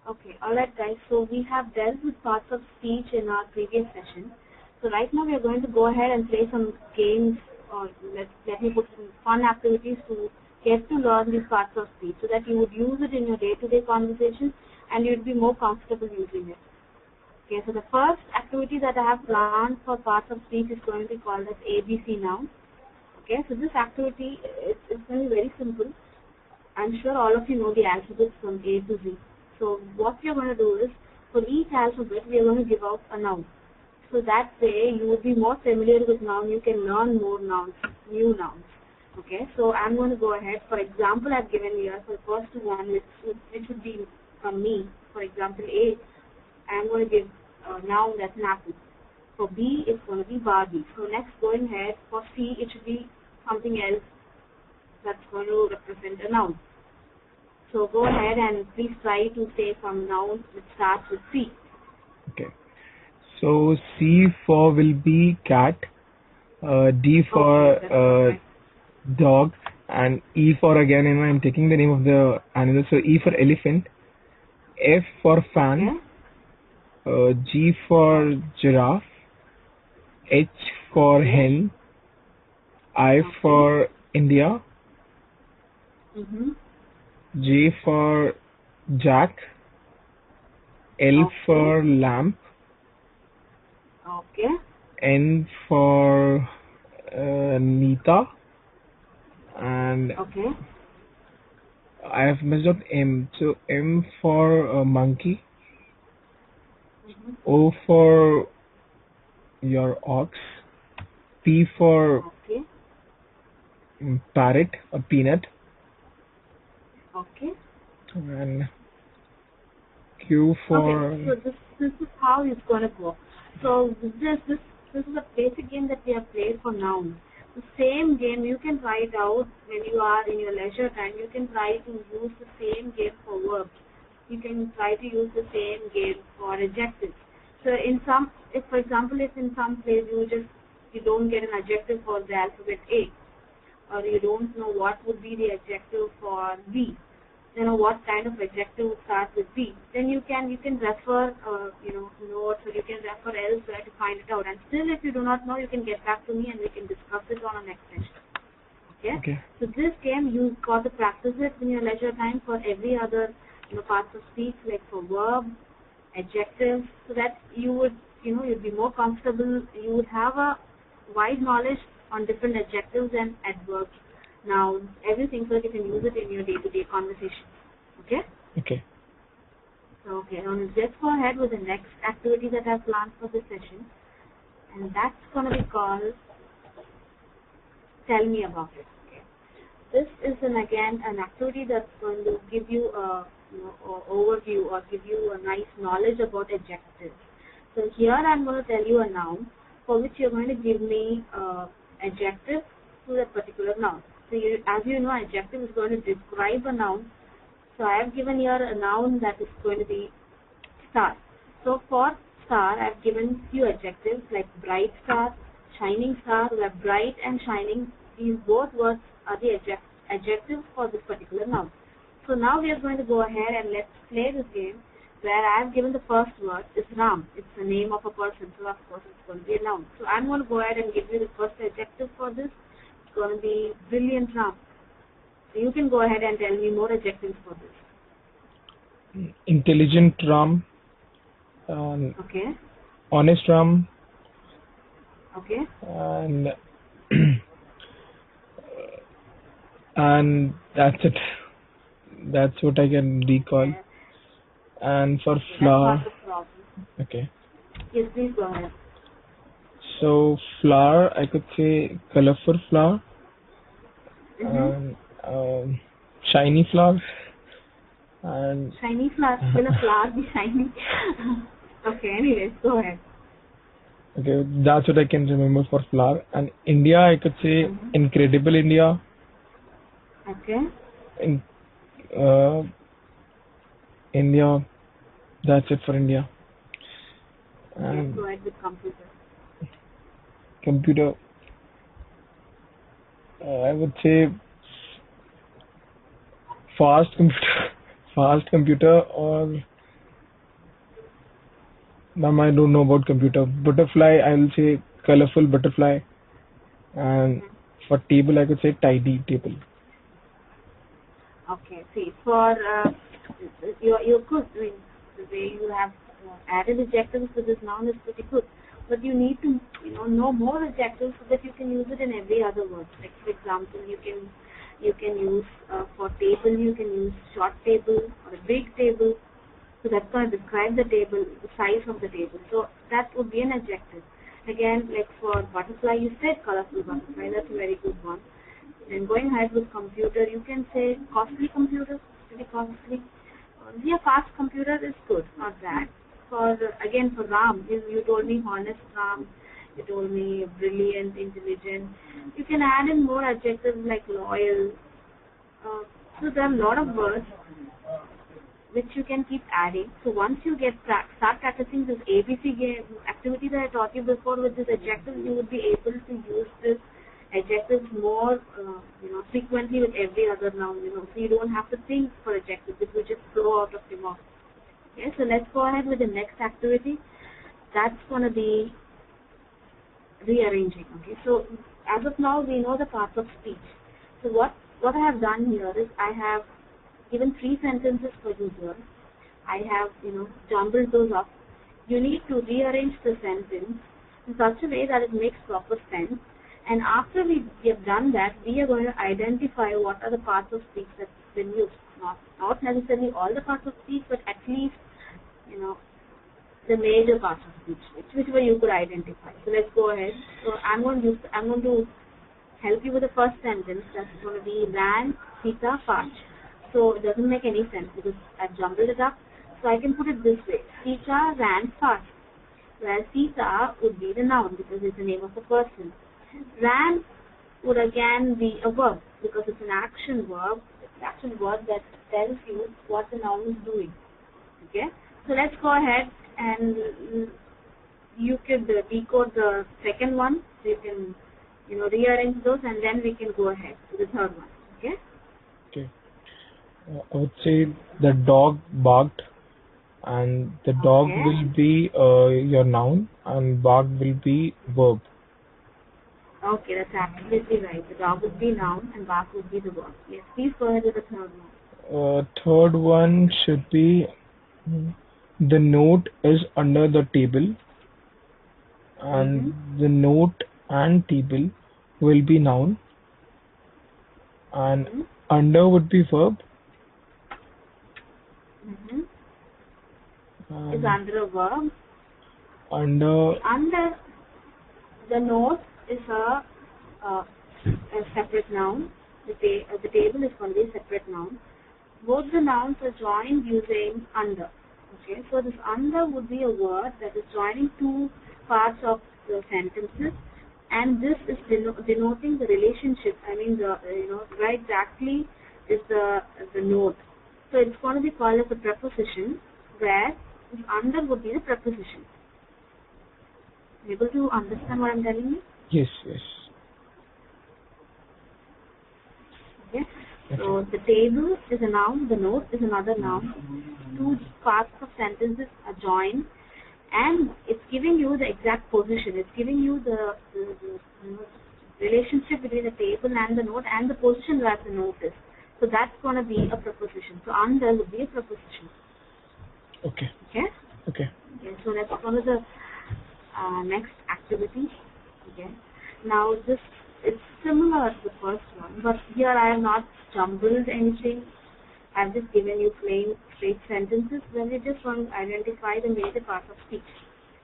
Okay, alright guys, so we have dealt with parts of speech in our previous session. So right now we are going to go ahead and play some games, or let me put some fun activities to get to learn these parts of speech so that you would use it in your day-to-day conversation and you'd be more comfortable using it. Okay, so the first activity that I have planned for parts of speech is going to be called as ABC Nouns. Okay, so this activity is going to be very simple. I'm sure all of you know the alphabet from A to Z. So what we are going to do is, for each alphabet, we are going to give out a noun. So that way, you will be more familiar with noun. You can learn more nouns, new nouns. Okay, so I'm going to go ahead. For example, I've given here for the first one, which would be from me. For example, A, I'm going to give a noun that's an apple. For B, it's going to be Barbie. So next, going ahead, for C, it should be something else that's going to represent a noun. So go ahead and please try to say some nouns which starts with C. Okay. So C for will be cat, D for dog, and E for again, I'm taking the name of the animal. So E for elephant, F for fan, G for giraffe, H for hen, I for India, J for Jack, L for lamp, N for Nita, and I have messed up M. So M for monkey, O for your ox, P for parrot, a peanut, and Q for. Okay, so this is how it's going to go. So this is a basic game that we have played for nouns. The same game you can try it out when you are in your leisure time. You can try to use the same game for verbs. You can try to use the same game for adjectives. So if for example, if in some place you don't get an adjective for the alphabet A, or you don't know what would be the adjective for B, what kind of adjective would start with B, then you can refer notes, or you can refer elsewhere to find it out. And still, if you do not know, you can get back to me and we can discuss it on our next session. Okay? So this game you've got to practice it in your leisure time for every other parts of speech, like for verb, adjectives, so that you would you'd be more comfortable. You would have a wide knowledge on different adjectives and adverbs, nouns, everything, so that you can use it in your day-to-day conversation. Okay? Okay. So, now let's go ahead with the next activity that I've planned for this session, and that's going to be called Tell Me About It. Okay. This is again an activity that's going to give you a overview or give you a nice knowledge about adjectives. So here I'm going to tell you a noun for which you're going to give me adjective to that particular noun. So as you know, adjective is going to describe a noun. So I have given here a noun that is going to be star. So for star, I have given few adjectives like bright star, shining star. Where bright and shining, these both words are the adjectives for this particular noun. So now we are going to go ahead and let's play this game, where I have given the first word is Ram. It's the name of a person, so of course it's going to be a noun. So I'm going to go ahead and give you the first adjective for this. It's going to be brilliant Ram. So you can go ahead and tell me more adjectives for this. Intelligent Ram. Honest Ram. And that's it. That's what I can recall. And for flower. Okay. Yes, please go ahead. So flower, I could say colorful flower. Shiny flower. And shiny flower. Will a flower be shiny? Okay, anyways, go ahead. Okay, that's what I can remember for flower. And India, I could say incredible India. Okay. India, that's it for India. And go ahead with computer. Computer, I would say fast computer or Ma'am, I don't know about computer. Butterfly, I'll say colorful butterfly. And Mhm. for table, I could say tidy table. Okay. See, for you could. I mean, the way you have added adjectives to this noun is pretty good. But you need to, know more adjectives so that you can use it in every other word. Like for example, you can use for table, you can use short table or a big table. So that's going to describe the table, the size of the table. So that would be an adjective. Again, like for butterfly, you said colorful butterfly. That's a very good one. And going ahead with computer, you can say costly computer, pretty costly. Yeah, fast computer is good, not bad. For again for Ram, you told me honest Ram, you told me brilliant, intelligent. You can add in more adjectives like loyal. So there are a lot of words which you can keep adding. So once you start practicing this ABC game activity that I taught you before with this adjective, you would be able to use this adjectives more, frequently with every other noun. So you don't have to think for adjectives; it will just flow out of your mouth. Okay, so let's go ahead with the next activity. That's gonna be rearranging. Okay, so as of now, we know the parts of speech. So what I have done here is I have given three sentences for you here. I have, jumbled those up. You need to rearrange the sentence in such a way that it makes proper sense. And after we have done that, we are going to identify what are the parts of speech that's been used. Not necessarily all the parts of speech, but at least, you know, the major parts of speech, whichever you could identify. So let's go ahead. So I'm going to help you with the first sentence. That's going to be ran Sita fast. So it doesn't make any sense because I've jumbled it up. So I can put it this way: Sita ran fast. Where Sita would be the noun because it's the name of a person. Ran would again be a verb because it's an action verb. It's an action verb that tells you what the noun is doing. Okay. So let's go ahead and you could decode the second one. So you can, rearrange those, and then we can go ahead to the third one. Okay. Okay. I would say the dog barked, and the dog Okay. will be your noun, and bark will be verb. Okay, that's absolutely right. The dog would be noun and bark would be the verb. Yes, please go ahead with the third one. Third one should be the note is under the table, Mm-hmm. and the note and table will be noun, and Mm-hmm. under would be verb, Mm-hmm. Is and under a verb. under The under the note is a separate noun. The table is going to be a separate noun. Both the nouns are joined using under. Okay, so this under would be a word that is joining two parts of the sentences, and this is denoting the relationship. I mean, where exactly is the note. So it's going to be called as a preposition, where this under would be the preposition. Able to understand what I'm telling you? yes, yes. Okay. Okay. So the table is a noun, the note is another noun. Two parts of sentences are joined, and it's giving you the exact position. It's giving you the relationship between the table and the note and the position where the note is. So that's going to be a preposition. So under would be a preposition. Okay. Okay. Okay. Okay. So let's go to the next activity. Okay. Now this is similar to the first one, but here I have not jumbled anything. I've just given you plain straight sentences. Then you just want to identify the major parts of speech.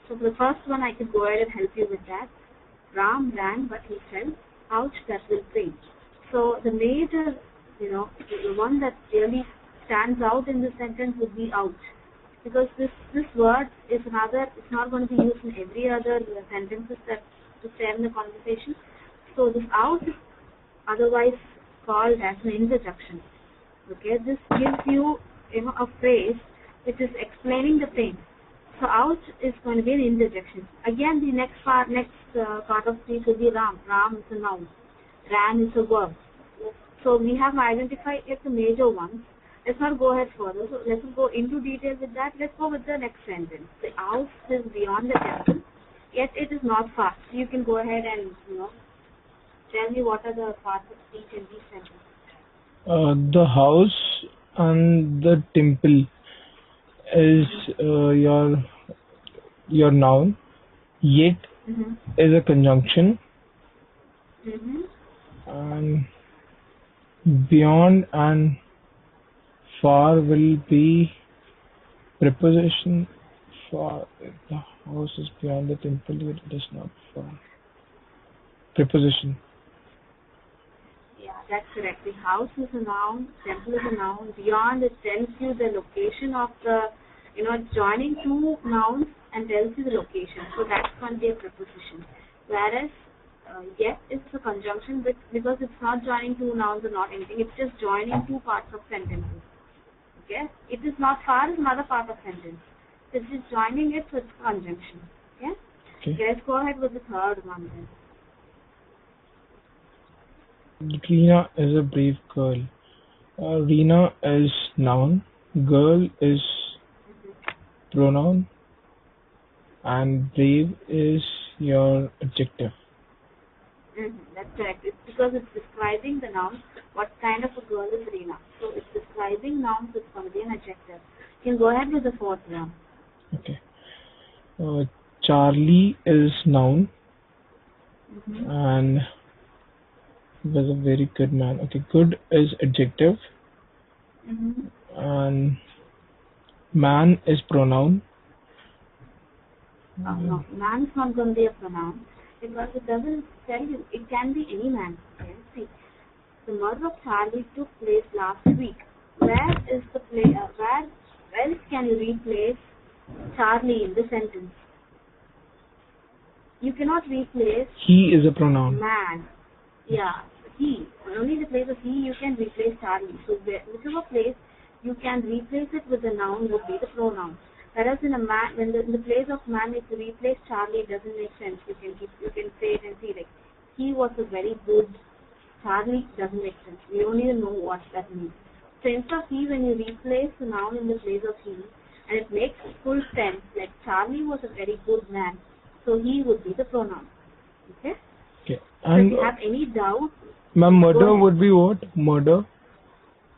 So for the first one, I could go ahead and help you with that. Ram ran, but he fell. Ouch, that will pain. So the major, the one that really stands out in this sentence would be ouch, because this word is another. It's not going to be used in every other sentences that to share in the conversation. So this ouch is otherwise called as an interjection. Okay, this gives you, a phrase which is explaining the pain. So ouch is going to be an interjection. Again, the next part of speech will be ram. Ram is a noun. Ran is a verb. So we have identified the major ones. let's not go ahead further. So let's go into detail with that. Let's go with the next sentence. The house is beyond the temple, yet it is not far. So you can go ahead and tell me what are the parts of speech in these sentences. The house and the temple is your noun. Yet is a conjunction, and beyond and far will be preposition. Far, the house is beyond the temple, yet it is not far. Preposition. Yeah, that's correct. The house is a noun, temple is a noun. Beyond, it tells you the location of the, it's joining two nouns and tells you the location. So that's going to be a preposition. Whereas, yet is a conjunction because it's not joining two nouns or not anything. It's just joining two parts of sentences. Okay? It is not far is another part of sentence. It's just joining it, so it's conjunction. Okay? Okay, let's go ahead with the third one then. Reena is a brave girl. Reena is noun, girl is pronoun, and brave is your adjective. That's correct. It's because it's describing the noun. What kind of a girl is Reena? So it's describing nouns. It's going to be an adjective. You can go ahead with the fourth one. Okay. Charlie is noun, and he was a very good man. Okay, good is adjective, and man is pronoun. No, man is not going to be a pronoun because it doesn't tell you. It can be any man. Okay? See, the murder of Charlie took place last week. Where is the where else can you replace Charlie in the sentence? You cannot replace. He is a pronoun. Man. Yeah, he. Only the place of he you can replace Charlie. So whichever place you can replace it with a noun would be the pronoun. Whereas in a man, when in the place of man, if you replace Charlie, it doesn't make sense. You can say it and see like he was a very good. Charlie doesn't make sense. We don't even know what that means. So instead of he, when you replace the noun in the place of he, and it makes full sense. Like Charlie was a very good man, so he would be the pronoun. Okay. Okay. So if you have any doubt, ma'am, murder would be what? Murder.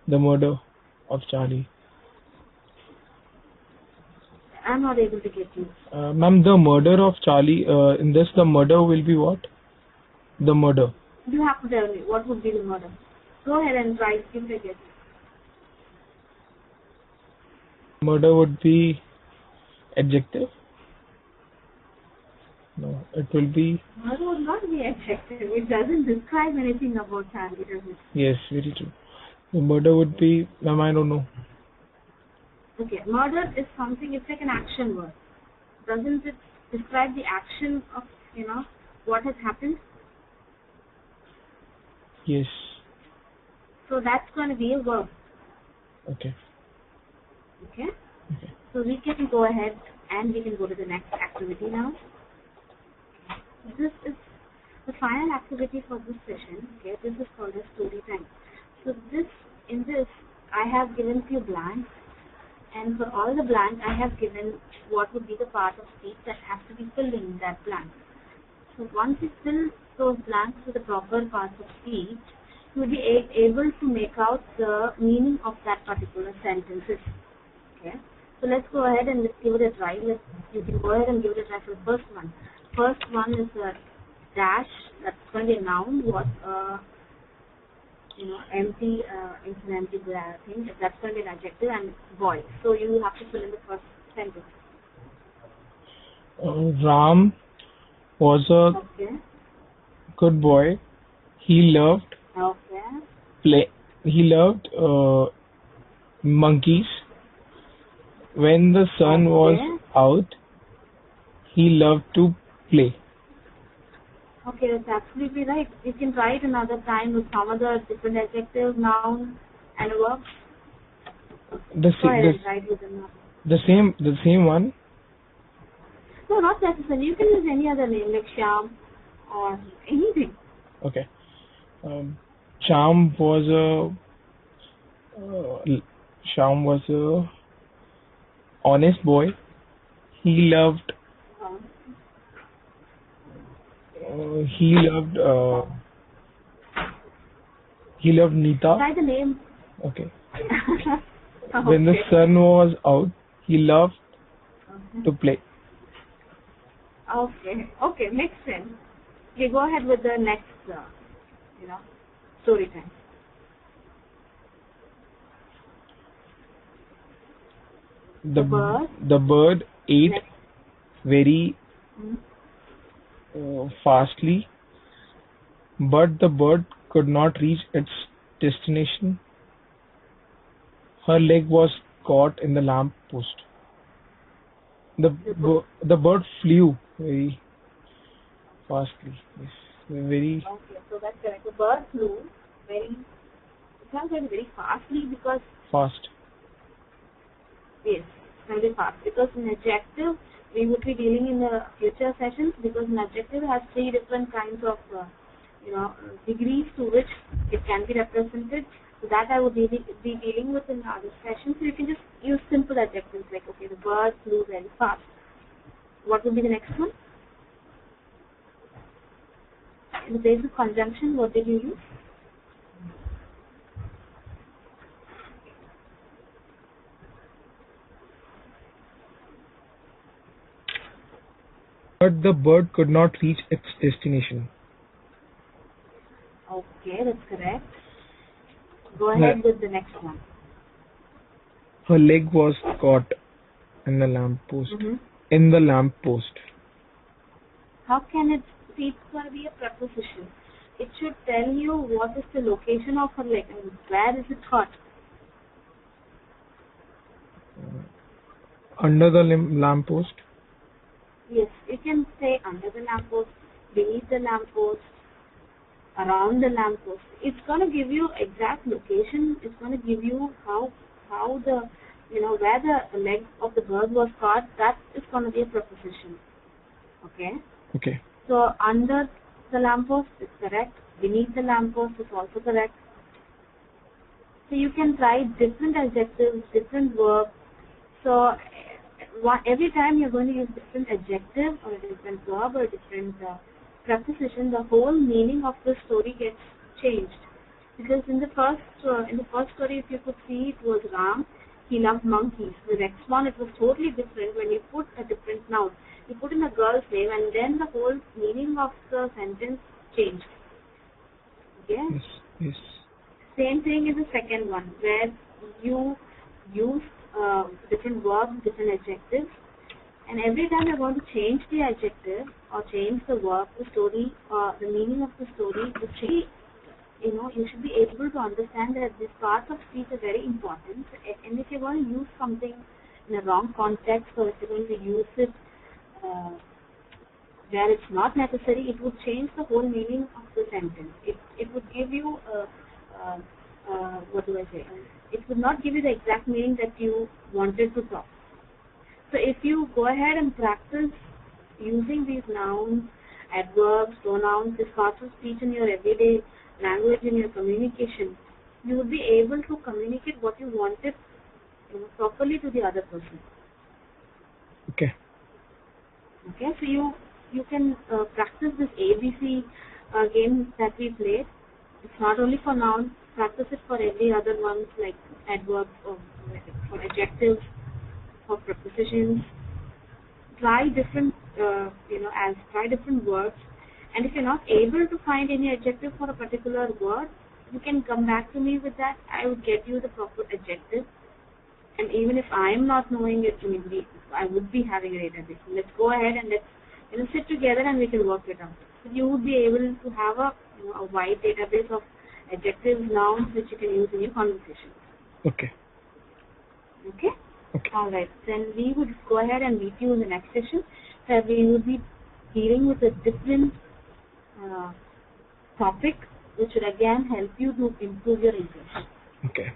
The murder of Charlie. I'm not able to get you. Ma'am, the murder of Charlie, in this the murder will be what? The murder. You have to tell me what would be the murder. Go ahead and try, give it a guess. Murder would be adjective. No, it will be. Murder would not be adjective. It doesn't describe anything about Charlie, does it? Yes, very true. The murder would be, ma'am, I don't know. Okay, murder is something, it's like an action word. Doesn't it describe the action of, what has happened? Yes. So that's going to be a verb. Okay. Okay? So we can go ahead and we can go to the next activity now. This is the final activity for this session. Okay, this is called a story time. So in this, I have given few blanks. And for all the blanks, I have given what would be the part of speech that has to be filled in that blank. So once you fill those blanks with the proper parts of speech, you will be able to make out the meaning of that particular sentences. Okay. So let's go ahead and let's give it a try. You can go ahead and give it a try for the first one. First one is a dash. That's going to be a noun. What empty, it's an empty thing. That's going to be an adjective, and boy. So you have to fill in the first sentence. Ram was a good boy. He loved play. He loved monkeys. When the sun was out, he loved to play. Okay, that's absolutely right. You can try it another time with some other different adjective, noun, and verb. The same one. No, not necessarily. You can use any other name like Shyam or anything. Okay. Shyam was a Sham was a honest boy. He loved Um, he loved he loved Nita. Try the name. Okay. When the Okay. sun was out, he loved to play. Okay. Okay. Makes sense. Okay, go ahead with the next, you know, story time. The bird. The bird ate Next. very Mm. fastly, but the bird could not reach its destination. Her leg was caught in the lamp post. The bird. The bird flew very fastly. Yes, very Okay, so that's correct. The bird flew very, it sounds like very fastly because, fast. yes, very fast. Because in adjective, we would be dealing in the future sessions because an adjective has three different kinds of, degrees to which it can be represented. So that I would be dealing with in other sessions. So you can just use simple adjectives like, okay, the bird flew very fast. What would be the next one? In the basic conjunction, what did you use? But the bird could not reach its destination. Okay, that's correct. Go ahead with the next one. Her leg was caught in the lamp post. Mm-hmm. In the lamp post. How can it see? It's going to be a preposition. It should tell you what is the location of her leg and where is it caught. Under the lamp post. Yes, you can say under the lamppost, beneath the lamppost, around the lamppost. It's going to give you exact location. It's going to give you how the, where the leg of the bird was caught. That is going to be a preposition. Okay. Okay. So under the lamppost is correct. Beneath the lamppost is also correct. So you can try different adjectives, different verbs. So every time you're going to use different adjective or a different verb or a different preposition, the whole meaning of the story gets changed. Because in the first story, if you could see, it was Ram. He loved monkeys. The next one, it was totally different when you put a different noun. You put in a girl's name, and then the whole meaning of the sentence changed. Okay. Yes. Yes. Same thing is the second one, where you use different verbs, different adjectives, and every time you're going to change the adjective or change the verb, the story, the meaning of the story, you should be able to understand that these parts of speech are very important. And if you're going to use something in a wrong context, or if you're going to use it where it's not necessary, it would change the whole meaning of the sentence. It would give you what do I say? It would not give you the exact meaning that you wanted to talk. So if you go ahead and practice using these nouns, adverbs, pronouns, these parts of speech in your everyday language, in your communication, you would be able to communicate what you wanted properly to the other person. Okay. Okay, so you can practice this ABC game that we played. It's not only for nouns, practice it for every other ones like adverbs or for adjectives, for prepositions. Try different, try different words. And if you're not able to find any adjective for a particular word, you can come back to me with that. I would get you the proper adjective. And even if I'm not knowing it, maybe I would be having a database. Let's go ahead and let's sit together and we can work it out. So you would be able to have a wide database of adjectives, nouns, which you can use in your conversation. Okay. Okay? Okay. All right. Then we would go ahead and meet you in the next session, where we would be dealing with a different topic, which would again help you to improve your English. Okay.